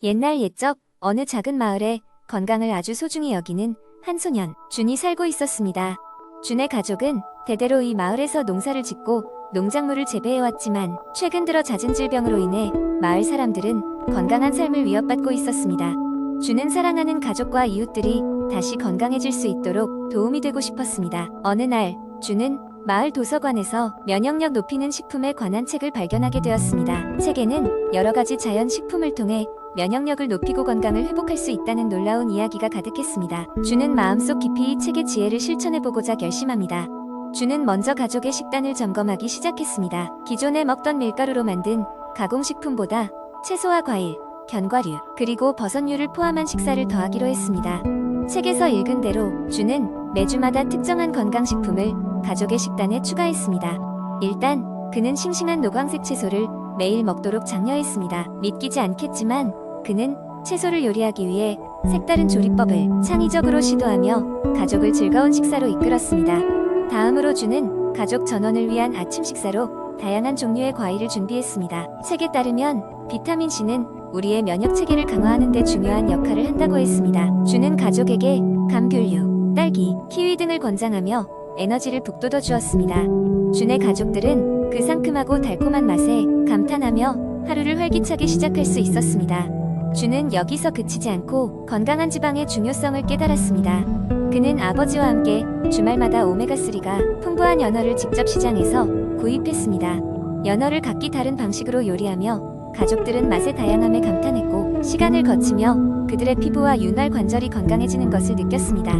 옛날 옛적 어느 작은 마을에 건강을 아주 소중히 여기는 한 소년, 준이 살고 있었습니다. 준의 가족은 대대로 이 마을에서 농사를 짓고 농작물을 재배해왔지만 최근 들어 잦은 질병으로 인해 마을 사람들은 건강한 삶을 위협받고 있었습니다. 준은 사랑하는 가족과 이웃들이 다시 건강해질 수 있도록 도움이 되고 싶었습니다. 어느 날, 준은 마을 도서관에서 면역력 높이는 식품에 관한 책을 발견하게 되었습니다. 책에는 여러 가지 자연 식품을 통해 면역력을 높이고 건강을 회복할 수 있다는 놀라운 이야기가 가득했습니다. 준은 마음속 깊이 이 책의 지혜를 실천해보고자 결심합니다. 준은 먼저 가족의 식단을 점검하기 시작했습니다. 기존에 먹던 밀가루로 만든 가공식품보다 채소와 과일, 견과류, 그리고 버섯류를 포함한 식사를 더하기로 했습니다. 책에서 읽은 대로 준은 매주마다 특정한 건강식품을 가족의 식단에 추가했습니다. 일단 그는 싱싱한 노광색 채소를 매일 먹도록 장려했습니다. 믿기지 않겠지만 그는 채소를 요리하기 위해 색다른 조리법을 창의적으로 시도하며 가족을 즐거운 식사로 이끌었습니다. 다음으로 준은 가족 전원을 위한 아침 식사로 다양한 종류의 과일을 준비했습니다. 책에 따르면 비타민C는 우리의 면역 체계를 강화하는 데 중요한 역할을 한다고 했습니다. 준은 가족에게 감귤류, 딸기, 키위 등을 권장하며 에너지를 북돋워 주었습니다. 준의 가족들은 그 상큼하고 달콤한 맛에 감탄하며 하루를 활기차게 시작할 수 있었습니다. 준은 여기서 그치지 않고 건강한 지방의 중요성을 깨달았습니다. 그는 아버지와 함께 주말마다 오메가3가 풍부한 연어를 직접 시장에서 구입했습니다. 연어를 각기 다른 방식으로 요리하며 가족들은 맛의 다양함에 감탄했고 시간을 거치며 그들의 피부와 윤활 관절이 건강해지는 것을 느꼈습니다.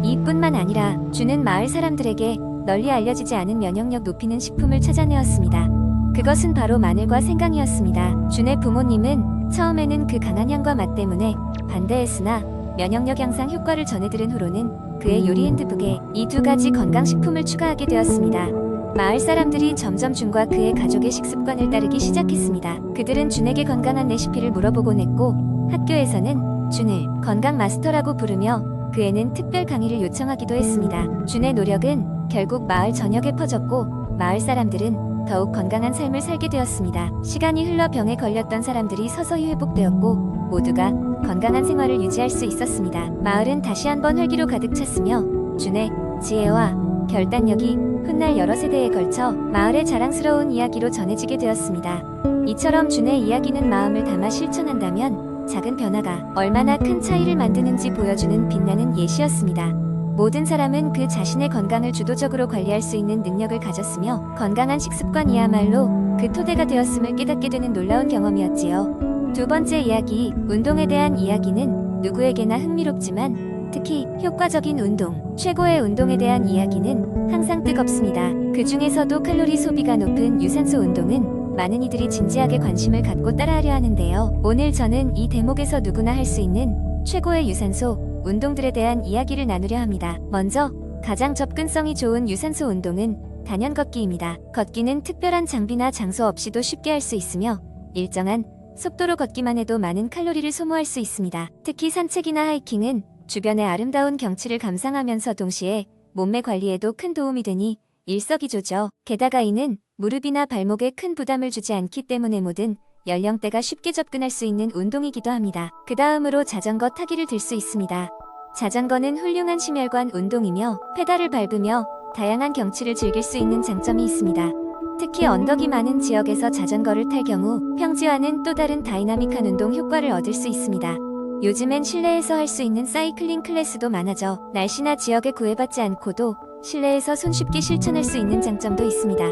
이뿐만 아니라 준은 마을 사람들에게 널리 알려지지 않은 면역력 높이는 식품을 찾아내었습니다. 그것은 바로 마늘과 생강이었습니다. 준의 부모님은 처음에는 그 강한 향과 맛 때문에 반대했으나 면역력 향상 효과를 전해들은 후로는 그의 요리 핸드북에 이 두 가지 건강식품을 추가하게 되었습니다. 마을 사람들이 점점 준과 그의 가족의 식습관을 따르기 시작했습니다. 그들은 준에게 건강한 레시피를 물어보곤 했고 학교에서는 준을 건강 마스터라고 부르며 그에는 특별 강의를 요청하기도 했습니다. 준의 노력은 결국 마을 전역에 퍼졌고 마을 사람들은 더욱 건강한 삶을 살게 되었습니다. 시간이 흘러 병에 걸렸던 사람들이 서서히 회복되었고 모두가 건강한 생활을 유지할 수 있었습니다. 마을은 다시 한번 활기로 가득 찼으며 준의 지혜와 결단력이 훗날 여러 세대에 걸쳐 마을의 자랑스러운 이야기로 전해지게 되었습니다. 이처럼 준의 이야기는 마음을 담아 실천한다면 작은 변화가 얼마나 큰 차이를 만드는지 보여주는 빛나는 예시였습니다. 모든 사람은 그 자신의 건강을 주도적으로 관리할 수 있는 능력을 가졌으며 건강한 식습관이야말로 그 토대가 되었음을 깨닫게 되는 놀라운 경험이었지요. 두 번째 이야기, 운동에 대한 이야기는 누구에게나 흥미롭지만 특히 효과적인 운동, 최고의 운동에 대한 이야기는 항상 뜨겁습니다. 그 중에서도 칼로리 소비가 높은 유산소 운동은 많은 이들이 진지하게 관심을 갖고 따라하려 하는데요. 오늘 저는 이 대목에서 누구나 할 수 있는 최고의 유산소 운동들에 대한 이야기를 나누려 합니다. 먼저 가장 접근성이 좋은 유산소 운동은 단연 걷기입니다. 걷기는 특별한 장비나 장소 없이도 쉽게 할 수 있으며 일정한 속도로 걷기만 해도 많은 칼로리를 소모할 수 있습니다. 특히 산책이나 하이킹은 주변의 아름다운 경치를 감상하면서 동시에 몸매 관리에도 큰 도움이 되니 일석이조죠. 게다가 이는 무릎이나 발목에 큰 부담을 주지 않기 때문에 모든 연령대가 쉽게 접근할 수 있는 운동이기도 합니다. 그 다음으로 자전거 타기를 들 수 있습니다. 자전거는 훌륭한 심혈관 운동이며 페달을 밟으며 다양한 경치를 즐길 수 있는 장점이 있습니다. 특히 언덕이 많은 지역에서 자전거를 탈 경우 평지와는 또 다른 다이나믹한 운동 효과를 얻을 수 있습니다. 요즘엔 실내에서 할 수 있는 사이클링 클래스도 많아져 날씨나 지역에 구애받지 않고도 실내에서 손쉽게 실천할 수 있는 장점도 있습니다.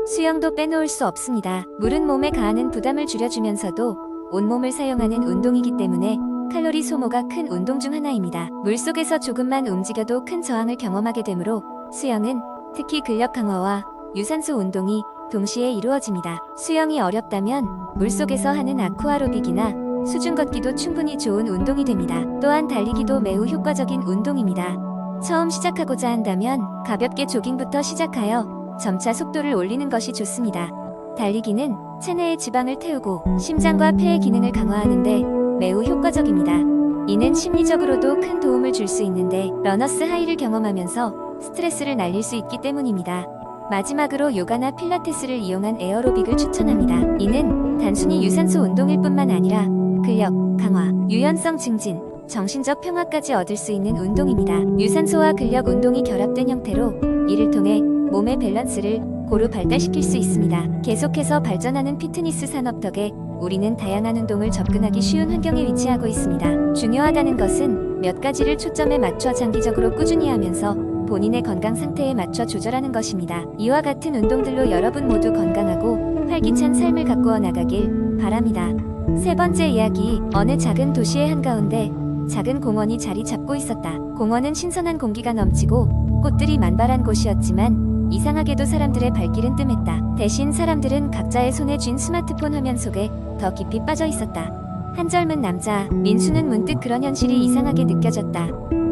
수영도 빼놓을 수 없습니다. 물은 몸에 가하는 부담을 줄여주면서도 온몸을 사용하는 운동이기 때문에 칼로리 소모가 큰 운동 중 하나입니다. 물속에서 조금만 움직여도 큰 저항을 경험하게 되므로 수영은 특히 근력 강화와 유산소 운동이 동시에 이루어집니다. 수영이 어렵다면 물속에서 하는 아쿠아로빅이나 수중 걷기도 충분히 좋은 운동이 됩니다. 또한 달리기도 매우 효과적인 운동입니다. 처음 시작하고자 한다면 가볍게 조깅부터 시작하여 점차 속도를 올리는 것이 좋습니다. 달리기는 체내의 지방을 태우고 심장과 폐의 기능을 강화하는데 매우 효과적입니다. 이는 심리적으로도 큰 도움을 줄 수 있는데 러너스 하이를 경험하면서 스트레스를 날릴 수 있기 때문입니다. 마지막으로 요가나 필라테스를 이용한 에어로빅을 추천합니다. 이는 단순히 유산소 운동일 뿐만 아니라 근력 강화, 유연성 증진, 정신적 평화까지 얻을 수 있는 운동입니다. 유산소와 근력 운동이 결합된 형태로 이를 통해 몸의 밸런스를 고루 발달시킬 수 있습니다. 계속해서 발전하는 피트니스 산업 덕에 우리는 다양한 운동을 접근하기 쉬운 환경에 위치하고 있습니다. 중요하다는 것은 몇 가지를 초점에 맞춰 장기적으로 꾸준히 하면서 본인의 건강 상태에 맞춰 조절하는 것입니다. 이와 같은 운동들로 여러분 모두 건강하고 활기찬 삶을 가꾸어 나가길 바랍니다. 세 번째 이야기, 어느 작은 도시의 한가운데 작은 공원이 자리 잡고 있었다. 공원은 신선한 공기가 넘치고 꽃들이 만발한 곳이었지만 이상하게도 사람들의 발길은 뜸했다. 대신 사람들은 각자의 손에 쥔 스마트폰 화면 속에 더 깊이 빠져 있었다. 한 젊은 남자, 민수는 문득 그런 현실이 이상하게 느껴졌다.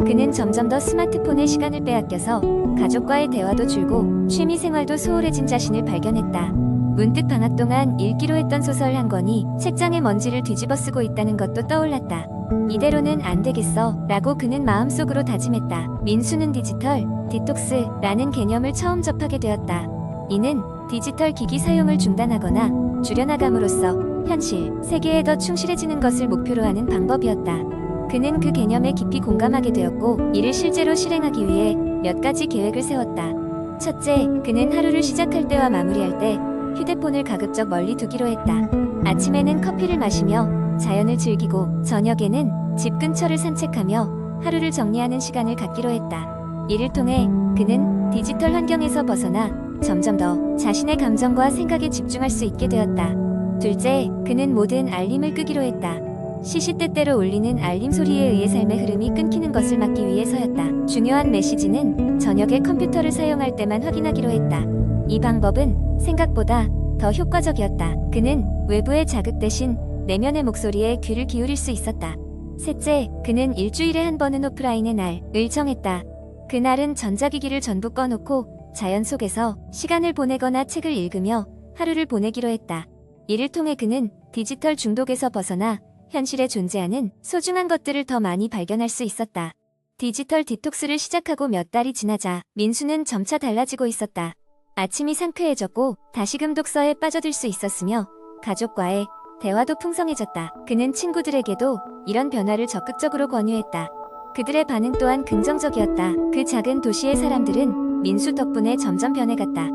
그는 점점 더 스마트폰에 시간을 빼앗겨서 가족과의 대화도 줄고 취미생활도 소홀해진 자신을 발견했다. 문득 방학 동안 읽기로 했던 소설 한 권이 책장에 먼지를 뒤집어 쓰고 있다는 것도 떠올랐다. 이대로는 안 되겠어 라고 그는 마음속으로 다짐했다. 민수는 디지털 디톡스라는 개념을 처음 접하게 되었다. 이는 디지털 기기 사용을 중단하거나 줄여나감으로써 현실 세계에 더 충실해지는 것을 목표로 하는 방법이었다. 그는 그 개념에 깊이 공감하게 되었고 이를 실제로 실행하기 위해 몇 가지 계획을 세웠다. 첫째, 그는 하루를 시작할 때와 마무리할 때 휴대폰을 가급적 멀리 두기로 했다. 아침에는 커피를 마시며 자연을 즐기고 저녁에는 집 근처를 산책하며 하루를 정리하는 시간을 갖기로 했다. 이를 통해 그는 디지털 환경에서 벗어나 점점 더 자신의 감정과 생각에 집중할 수 있게 되었다. 둘째, 그는 모든 알림을 끄기로 했다. 시시때때로 울리는 알림 소리에 의해 삶의 흐름이 끊기는 것을 막기 위해서였다. 중요한 메시지는 저녁에 컴퓨터를 사용할 때만 확인하기로 했다. 이 방법은 생각보다 더 효과적이었다. 그는 외부의 자극 대신 내면의 목소리에 귀를 기울일 수 있었다. 셋째, 그는 일주일에 한 번은 오프라인의 날을 정했다. 그날은 전자기기를 전부 꺼놓고 자연 속에서 시간을 보내거나 책을 읽으며 하루를 보내기로 했다. 이를 통해 그는 디지털 중독에서 벗어나 현실에 존재하는 소중한 것들을 더 많이 발견할 수 있었다. 디지털 디톡스를 시작하고 몇 달이 지나자 민수는 점차 달라지고 있었다. 아침이 상쾌해졌고 다시금 독서에 빠져들 수 있었으며 가족과의 대화도 풍성해졌다. 그는 친구들에게도 이런 변화를 적극적으로 권유했다. 그들의 반응 또한 긍정적이었다. 그 작은 도시의 사람들은 민수 덕분에 점점 변해갔다.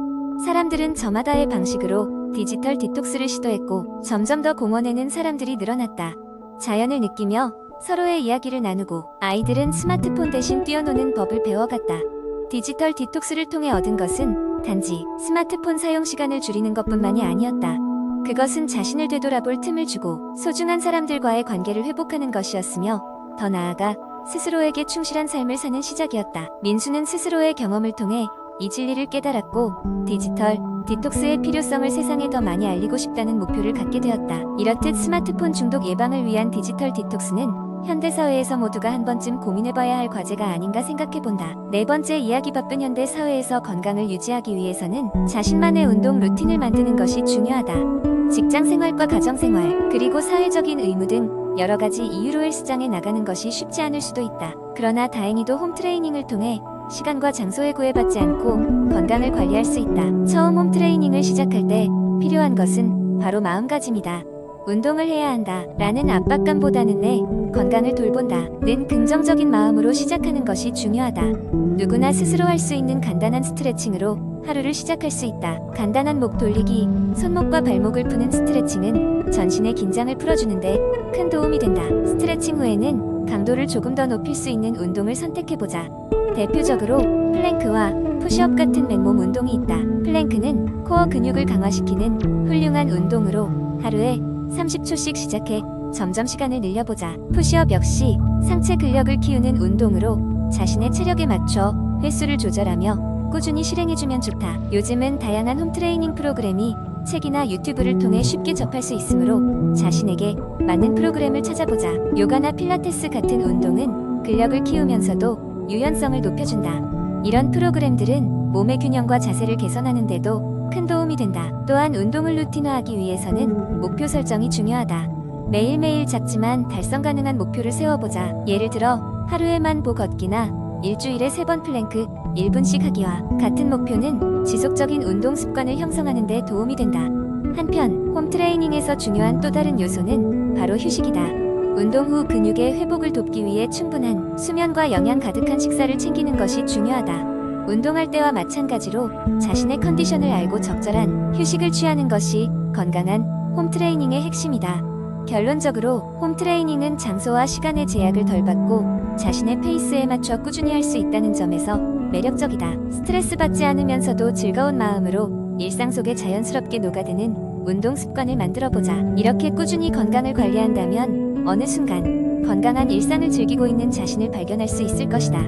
사람들은 저마다의 방식으로 디지털 디톡스를 시도했고 점점 더 공원에는 사람들이 늘어났다. 자연을 느끼며 서로의 이야기를 나누고 아이들은 스마트폰 대신 뛰어노는 법을 배워갔다. 디지털 디톡스를 통해 얻은 것은 단지 스마트폰 사용 시간을 줄이는 것뿐만이 아니었다. 그것은 자신을 되돌아볼 틈을 주고 소중한 사람들과의 관계를 회복하는 것이었으며 더 나아가 스스로에게 충실한 삶을 사는 시작이었다. 민수는 스스로의 경험을 통해 이 진리를 깨달았고 디지털 디톡스의 필요성을 세상에 더 많이 알리고 싶다는 목표를 갖게 되었다. 이렇듯 스마트폰 중독 예방을 위한 디지털 디톡스는 현대사회에서 모두가 한 번쯤 고민해봐야 할 과제가 아닌가 생각해본다. 네 번째 이야기, 바쁜 현대 사회에서 건강을 유지하기 위해서는 자신만의 운동 루틴을 만드는 것이 중요하다. 직장생활과 가정생활, 그리고 사회적인 의무 등 여러 가지 이유로 헬스장에 나가는 것이 쉽지 않을 수도 있다. 그러나 다행히도 홈트레이닝을 통해 시간과 장소에 구애받지 않고 건강을 관리할 수 있다. 처음 홈트레이닝을 시작할 때 필요한 것은 바로 마음가짐이다. 운동을 해야 한다 라는 압박감보다는 내 건강을 돌본다 는 긍정적인 마음으로 시작하는 것이 중요하다. 누구나 스스로 할 수 있는 간단한 스트레칭으로 하루를 시작할 수 있다. 간단한 목 돌리기, 손목과 발목을 푸는 스트레칭은 전신의 긴장을 풀어주는데 큰 도움이 된다. 스트레칭 후에는 강도를 조금 더 높일 수 있는 운동을 선택해보자. 대표적으로 플랭크와 푸시업 같은 맨몸 운동이 있다. 플랭크는 코어 근육을 강화시키는 훌륭한 운동으로 하루에 30초씩 시작해 점점 시간을 늘려보자. 푸시업 역시 상체 근력을 키우는 운동으로 자신의 체력에 맞춰 횟수를 조절하며 꾸준히 실행해주면 좋다. 요즘은 다양한 홈트레이닝 프로그램이 책이나 유튜브를 통해 쉽게 접할 수 있으므로 자신에게 맞는 프로그램을 찾아보자. 요가나 필라테스 같은 운동은 근력을 키우면서도 유연성을 높여준다. 이런 프로그램들은 몸의 균형과 자세를 개선하는 데도 큰 도움이 된다. 또한 운동을 루틴화하기 위해서는 목표 설정이 중요하다. 매일매일 작지만 달성 가능한 목표를 세워보자. 예를 들어 하루에만 보 걷기나 일주일에 3번 플랭크 1분씩 하기와 같은 목표는 지속적인 운동 습관을 형성하는 데 도움이 된다. 한편 홈트레이닝에서 중요한 또 다른 요소는 바로 휴식이다. 운동 후 근육의 회복을 돕기 위해 충분한 수면과 영양 가득한 식사를 챙기는 것이 중요하다. 운동할 때와 마찬가지로 자신의 컨디션을 알고 적절한 휴식을 취하는 것이 건강한 홈트레이닝의 핵심이다. 결론적으로 홈트레이닝은 장소와 시간의 제약을 덜 받고 자신의 페이스에 맞춰 꾸준히 할 수 있다는 점에서 매력적이다. 스트레스 받지 않으면서도 즐거운 마음으로 일상 속에 자연스럽게 녹아드는 운동 습관을 만들어보자. 이렇게 꾸준히 건강을 관리한다면 어느 순간 건강한 일상을 즐기고 있는 자신을 발견할 수 있을 것이다.